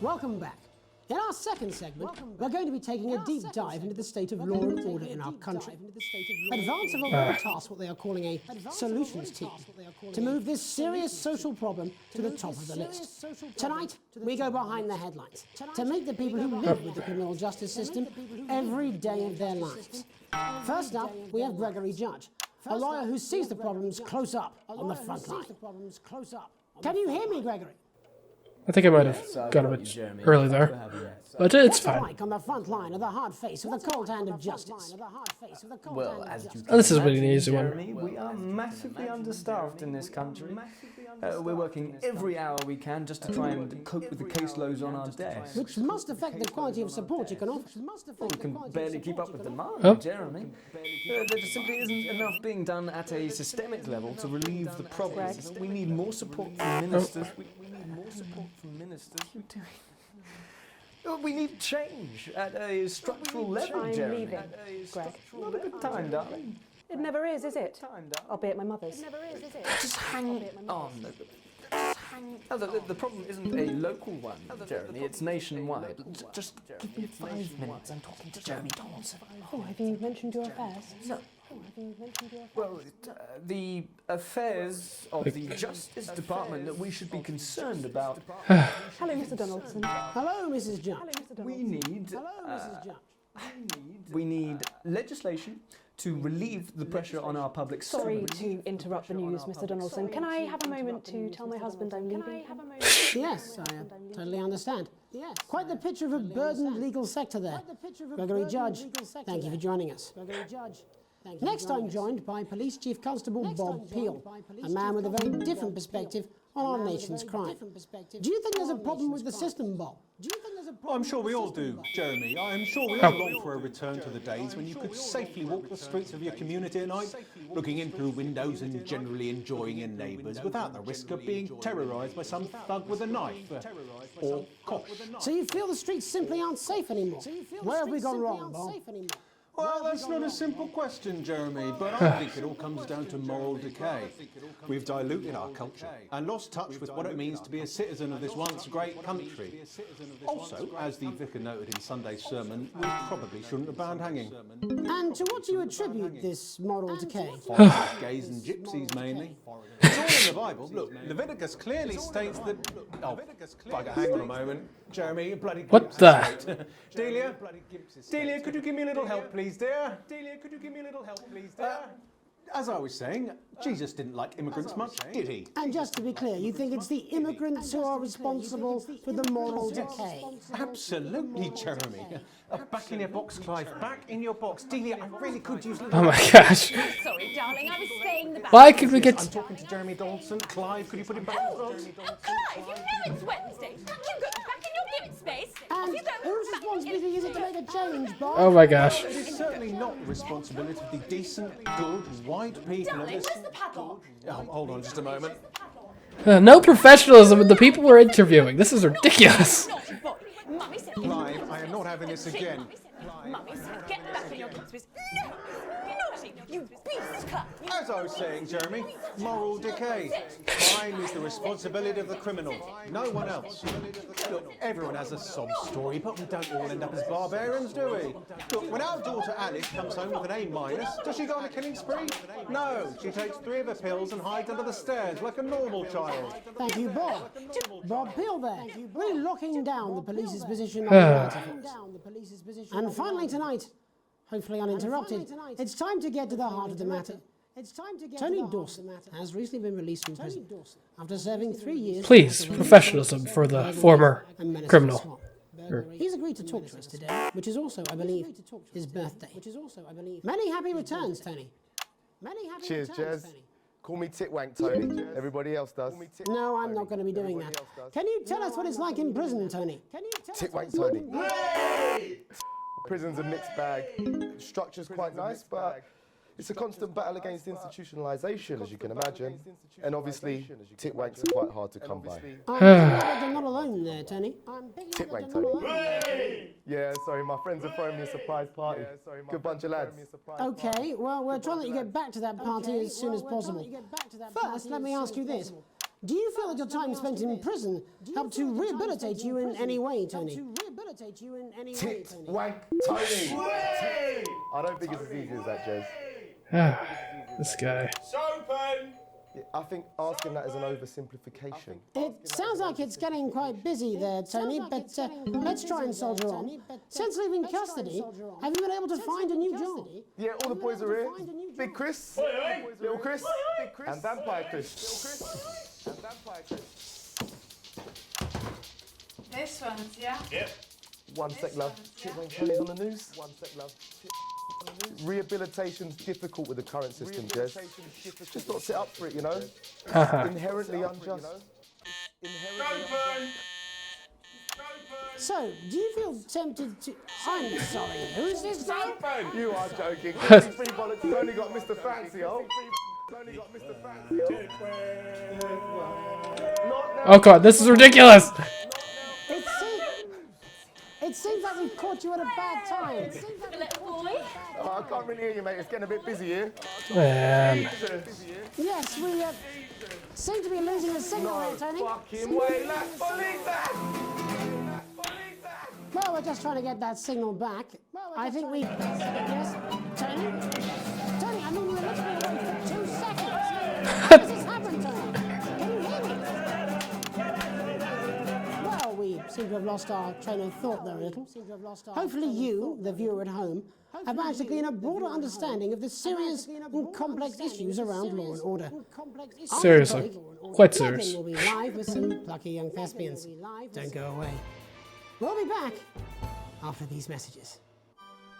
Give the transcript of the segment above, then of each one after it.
Welcome back. In our second segment, we're going to be taking a deep dive into the state of law and order in our country. Advance have already tasked what they are calling a solutions team to move this serious social problem to the top of the list. Tonight, we go behind the headlines to meet the people who live with the criminal justice system every day of their lives. First up, we have Gregory Judge, a lawyer who sees the problems close up on the front line. Can you hear me, Gregory? I think I might have gone a bit early there, but it's fine. Like on the front line of the hard face with the cold hand of justice. Well, as you This is really an easy one. Jeremy, we are massively understaffed in this country. We're working every hour we can just to try and cope with the caseloads on our desk. Which must affect the quality of support you can offer. Well, we can barely keep up with demand, Jeremy. There just simply isn't enough being done at a systemic level to relieve the problem. We need more support from ministers. We need more support from ministers. We need change at a structural level, I'm Jeremy. leaving, Greg. Not a good time, darling. It never is it? I'll be at my mother's. Just hang on. Oh, the problem isn't a local one, Jeremy. It's nationwide. Just give me 5 minutes. I'm talking to Jeremy Donaldson. Oh, have you mentioned your affairs? No. Well, the affairs of the Justice Department that we should be concerned about. Hello, Mr. Donaldson. Hello, Mrs. Judge. We need. Hello, Mrs. Judge. We need legislation to relieve the pressure on our public Sorry to interrupt the news, Mr. Donaldson. Can I have a moment to tell my husband I'm leaving? Yes, I totally understand. Quite the picture of a burdened legal sector there. Gregory Judge, thank you for joining us. Next, I'm joined by Police Chief Constable Bob Peel, a man with a very different perspective on our nation's crime. Do you think there's a problem with the system, Bob? I'm sure we all do, Jeremy. I'm sure we all long for a return to the days when you could safely walk the streets of your community at night, looking in through windows and generally enjoying your neighbours without the risk of being terrorised by some thug with a knife. Or cosh. So you feel the streets simply aren't safe anymore? Where have we gone wrong, Bob? Well, that's not a simple question, Jeremy, but I think it all comes down to moral decay. We've diluted our culture and lost touch with what it means to be a citizen of this once great country. Also, as the vicar noted in Sunday's sermon, we probably shouldn't have banned hanging. And to what do you attribute this moral decay? Gays and gypsies, mainly. It's all in the Bible. Look, Leviticus clearly states that... Oh, bugger, hang on a moment. Jeremy, you bloody... What the? Delia, could you give me a little help, please, dear? Delia, could you give me a little help, please, dear? As I was saying, Jesus didn't like immigrants much, did he? And just to be clear, you think it's the immigrants who are responsible for the moral decay? Absolutely, Jeremy. Back in your box, Clive. Back in your box. Delia, I really could use... Oh my gosh. Sorry, darling, I was saying the back. Why could we get... I'm talking to Jeremy Donaldson. Clive, could you put him back in the box? Clive, you know it's Wednesday. You go back in your gimmick space. And whose responsibility is it to make a change, Bob? Oh my gosh. It is certainly not the responsibility of the decent, good, white people of Darling, this... where's the padlock? Hold on just a moment. No professionalism in the people we're interviewing. This is ridiculous. Naughty boy. Mummy said... Clive, I am not having this again. Mummy said, get back in your gimmick space. No! You're naughty. You beast cut. As I was saying, Jeremy, moral decay. Crime is the responsibility of the criminal, no one else. Look, everyone has a sob story, but we don't all end up as barbarians, do we? Look, when our daughter Alice comes home with an A-, does she go on a killing spree? No, she takes 3 of her pills and hides under the stairs like a normal child. Thank you, Bob. Bob Peel there, really locking down the police's position on the matter. And finally tonight, hopefully uninterrupted, it's time to get to the heart of the matter. Tony Dawson has recently been released from prison after serving 3 years. Please, professionalism for the former criminal. He's agreed to talk to us today, which is also, I believe, his birthday. Many happy returns, Tony. Many happy Cheers, returns, Jez. Tony. Call me Titwank, Tony. Everybody else does. No, I'm not going to be doing that. Can you tell us what it's like in prison, Tony? Titwank, Tony. Prison's a mixed bag. Structure's quite nice, but it's a constant battle against institutionalisation, as you can imagine. And obviously, titwanks are quite hard to come by. You're not alone there, Tony. Titwank, Tony. Yeah, sorry, my friends are throwing me a surprise party. Good bunch of lads. Okay, well, we're trying to let you get back to that party as soon as possible. First, let me ask you this. Do you feel that your time spent in prison helped to rehabilitate you in any way, Tony? Tit wank Tony. I don't think it's as easy as that, Jez. This guy. I think asking that is an oversimplification. It sounds like it's getting quite busy there, Tony, but let's try and soldier on. Since leaving custody, have you been able to find a new job? Yeah, all the boys are here. Big Chris, Little Chris, and Vampire Chris. This one's, yeah? Yep. One sec, love. Tony's on the news. One sec, love. Rehabilitation's difficult with the current system, Jez. Just not set up for it, you know? Inherently unjust. So, do you feel tempted to... I'm sorry, who's this guy? You are joking. Free bollocks. Tony got Mr. Fancy, oh. Tony got Mr. Fancy, oh. Oh god, this is ridiculous! It seems like we've caught you at a bad time. Oh, I can't really hear you, mate. It's getting a bit busy here. Man. Yes, we seem to be losing the signal here, Tony. Fucking way, Well, we're just trying to get that signal back. I think we... Yes, Tony? Tony, I mean, we were literally away for 2 seconds. How does this happen, Tony? Can you hear me? Well, we seem to have lost our train of thought there a little. Hopefully you, the viewer at home, have managed to gain a broader understanding of the serious and complex issues around law and order. Seriously. Quite serious. Megan will be live with some plucky young thespians. Don't go away. We'll be back after these messages.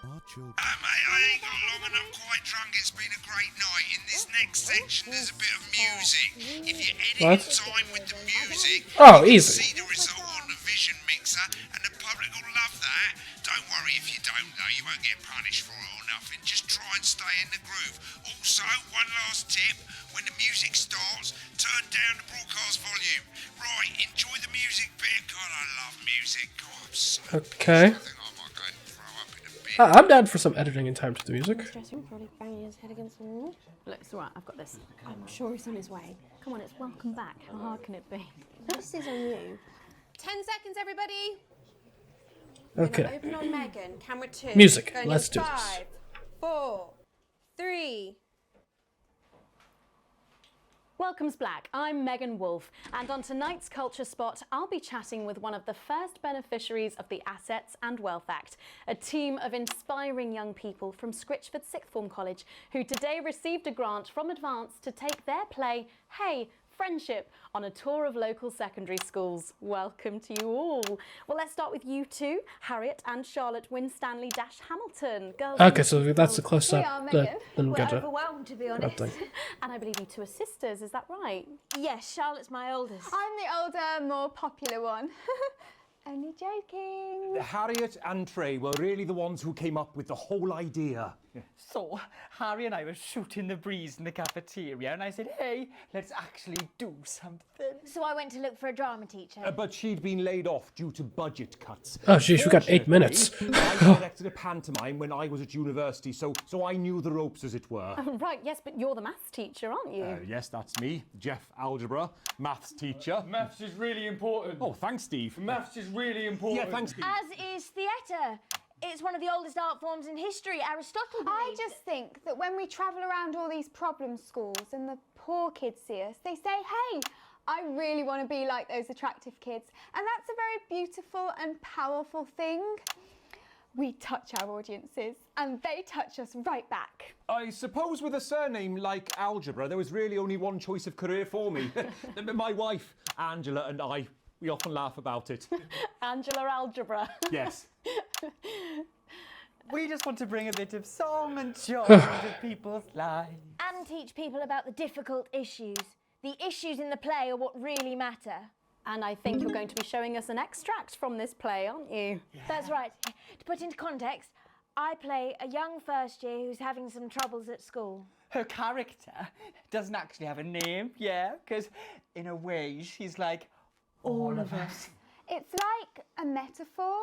Mate, I ain't got long and I'm quite drunk. It's been a great night. In this next section, there's a bit of music. If you edit in time with the music, Oh, you can easy. see the result on the vision mixer, and the public will love that. Don't worry if you don't, though. You won't get punished for it or nothing. Just try and stay in the groove. Also, one last tip. When the music starts, turn down the broadcast volume. Right, enjoy the music bit. God, I love music. God, I'm so Okay. I think I might go and throw up in a bit. I'm down for some editing in time to the music. Stressing, probably banging his head against the wall. Look, it's all right, I've got this. I'm sure he's on his way. Come on, it's welcome back. How hard can it be? This is on you. 10 seconds, everybody. Okay. Open on Megan. Camera 2. Music. Going Let's in do this. 5, 4, 3. Welcome's Black. I'm Megan Wolfe, and on tonight's Culture Spot, I'll be chatting with one of the first beneficiaries of the Assets and Wealth Act, a team of inspiring young people from Scritchford Sixth Form College who today received a grant from Advance to take their play, Hey, Friendship, on a tour of local secondary schools. Welcome to you all. Well, let's start with you two, Harriet and Charlotte Winstanley-Hamilton. Girls, Okay, so that's a close up. Then We're we'll get to overwhelmed, to be honest. thing. and I believe you two are sisters, is that right? Yes, Charlotte's my oldest. I'm the older, more popular one. Only joking. Harriet and Trey were really the ones who came up with the whole idea. So, Harry and I were shooting the breeze in the cafeteria, and I said, hey, let's actually do something. So I went to look for a drama teacher. But she'd been laid off due to budget cuts. Oh, geez, we got 8 minutes. I directed a pantomime when I was at university, so I knew the ropes, as it were. Right, yes, but you're the maths teacher, aren't you? Yes, that's me, Jeff Algebra, maths teacher. Maths is really important. Oh, thanks, Steve. Maths is really important. Yeah, thanks, Steve. As is theatre. It's one of the oldest art forms in history. Aristotle believed I just think that when we travel around all these problem schools and the poor kids see us, they say, hey, I really want to be like those attractive kids. And that's a very beautiful and powerful thing. We touch our audiences and they touch us right back. I suppose with a surname like Algebra, there was really only one choice of career for me. My wife, Angela, and I, we often laugh about it. Angela Algebra. Yes. We just want to bring a bit of song and joy into people's lives. and teach people about the difficult issues. The issues in the play are what really matter. And I think you're going to be showing us an extract from this play, aren't you? Yeah. That's right. To put into context, I play a young first year who's having some troubles at school. Her character doesn't actually have a name, yeah, because in a way she's like all of us. It's like a metaphor.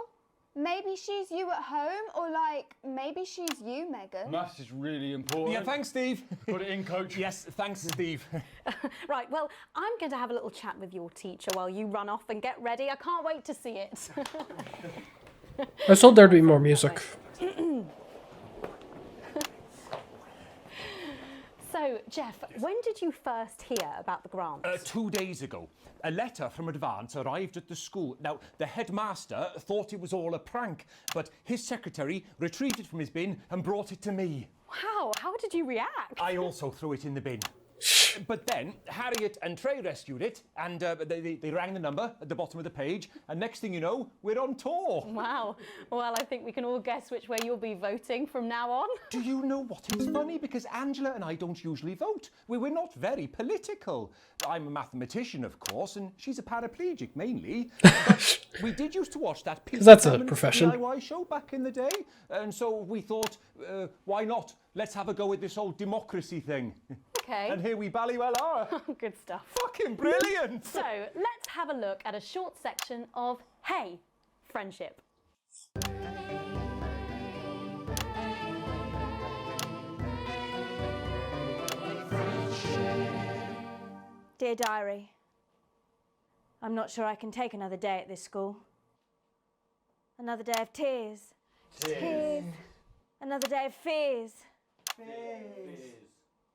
Maybe she's you at home, or like, maybe she's you, Megan. Maths is really important. Yeah, thanks, Steve. Put it in, coach. Yes, thanks, Steve. Right, well, I'm going to have a little chat with your teacher while you run off and get ready. I can't wait to see it. I was told there'd be more music. So, Jeff, when did you first hear about the grant? 2 days ago. A letter from Advance arrived at the school. Now, the headmaster thought it was all a prank, but his secretary retrieved it from his bin and brought it to me. Wow, how did you react? I also threw it in the bin. But then Harriet and Trey rescued it, and they rang the number at the bottom of the page, and next thing you know, we're on tour. Wow. Well, I think we can all guess which way you'll be voting from now on. Do you know what is funny? Because Angela and I don't usually vote. We're not very political. I'm a mathematician, of course, and she's a paraplegic, mainly. But we did used to watch that Because that's a profession. DIY show back in the day, and so we thought, why not? Let's have a go at this whole democracy thing. Okay. And here we bally well are. Good stuff. Fucking brilliant! So, let's have a look at a short section of Hey, Friendship. Dear Diary, I'm not sure I can take another day at this school. Another day of tears. Tears. Another day of fears.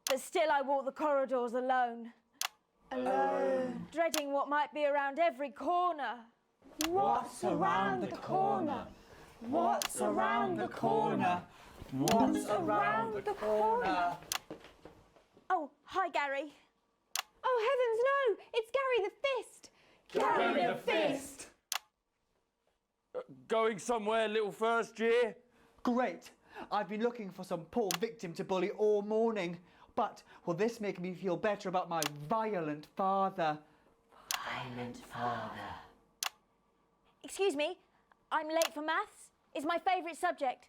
But still I walk the corridors alone. Alone. Dreading what might be around every corner. What's around the corner? What's around the corner? What's around the corner? Oh, hi Gary. Oh, heavens no! It's Gary the Fist! Gary the Fist! Going somewhere, little first year? Great. I've been looking for some poor victim to bully all morning. But will this make me feel better about my violent father? Violent father. Excuse me, I'm late for maths. It's my favourite subject.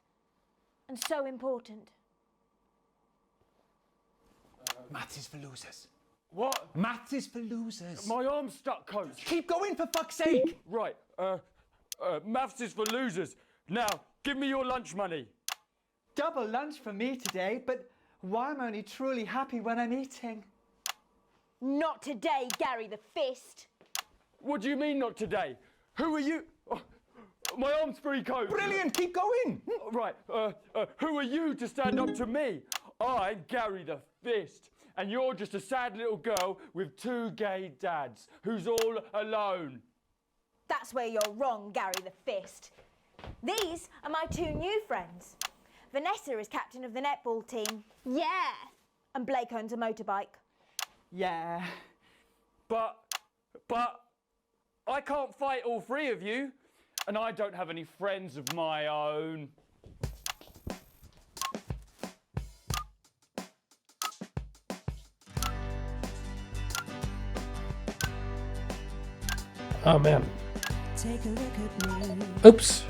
And so important. Maths is for losers. What? Maths is for losers. My arm's stuck, coach. Keep going, for fuck's sake. Right, maths is for losers. Now, give me your lunch money. Double lunch for me today, but why am I only truly happy when I'm eating? Not today, Gary the Fist. What do you mean not today? Who are you? Oh, my arm's free, coach. Brilliant, keep going. Right, who are you to stand up to me? I'm Gary the Fist, and you're just a sad little girl with 2 gay dads who's all alone. That's where you're wrong, Gary the Fist. These are my 2 new friends. Vanessa is captain of the netball team. Yeah! And Blake owns a motorbike. Yeah. But I can't fight all 3 of you, and I don't have any friends of my own. Oh man. Take a look at me. Oops.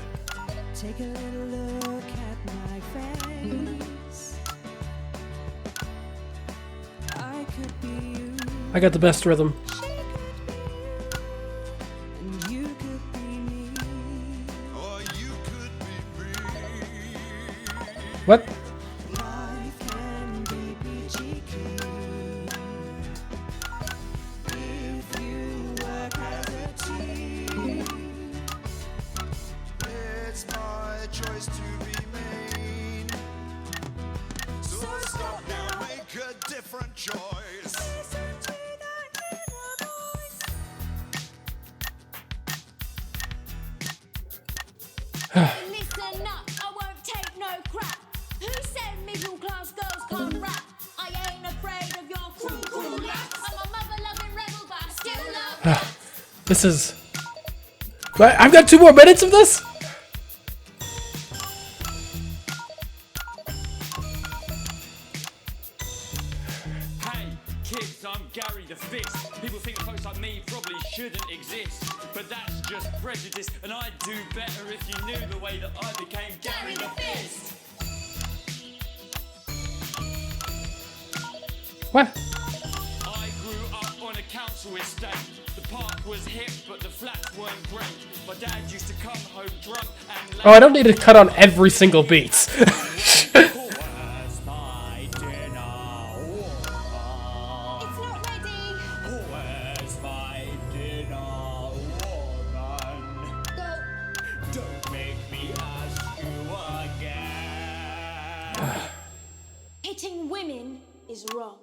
Take a little look at my face. I could be you. I got the best rhythm. And you could be me. Or you could be me. What? Life can be peachy keen if you work as a team. It's my choice to be mean. So stop now, make a different choice. Listen up, I won't take no crap. Who said middle class girls can't rap? I ain't afraid of your cruel laugh. I'm a mother-loving rebel, but I still love This is... I've got 2 more minutes of this? Hey, kids, I'm Gary the Fist. People think folks like me probably shouldn't exist, but that's just prejudice, and I'd do better if you knew the way that I became Gary the Fist. What? I grew up on a council estate. The park was hip, but the flats weren't great. My dad used to come home drunk and Oh, I don't need to cut on every single beat. Where's my dinner? It's not ready. Where's my dinner, woman? Go. Don't make me ask you again. Hitting women is wrong.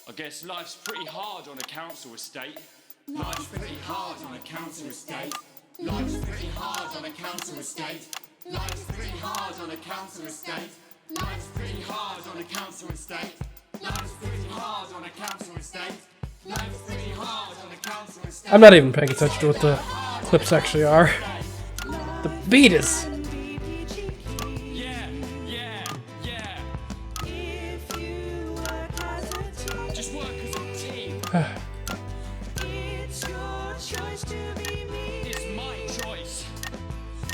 I guess life's pretty hard on a council estate. Life's pretty hard on a council estate. Life's pretty hard on a council estate. Life's pretty hard on a council estate. Life's pretty hard on a council estate. Life's pretty hard on a council estate. Life's pretty hard on a council estate. I'm not even paying attention to what the clips actually are. The beat is. Just work as a team. It's your choice to be me. It's my choice.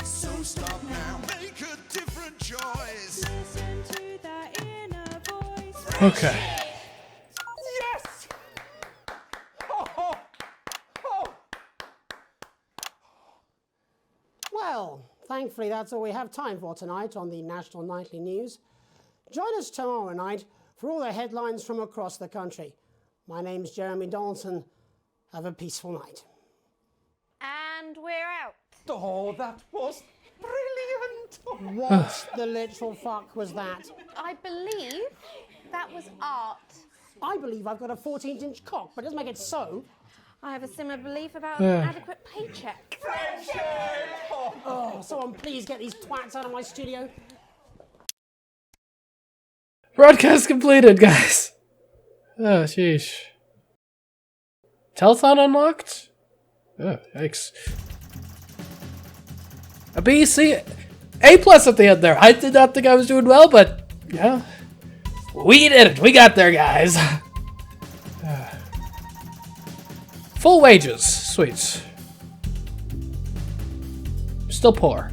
So stop now, make a different choice. Listen to that inner voice. Okay. Yes! Oh, oh, oh. Well, thankfully that's all we have time for tonight on the National Nightly News. Join us tomorrow night for all the headlines from across the country. My name's Jeremy Donaldson. Have a peaceful night. And we're out. Oh, that was brilliant! What the literal fuck was that? I believe that was art. I believe I've got a 14-inch cock, but it doesn't make it so. I have a similar belief about an adequate paycheck. Oh, someone please get these twats out of my studio. Broadcast completed, guys. Oh, sheesh. Telethon unlocked? Oh, yikes. A B, C, A+ at the end there. I did not think I was doing well, but yeah. We did it. We got there, guys. Full wages. Sweet. Still poor.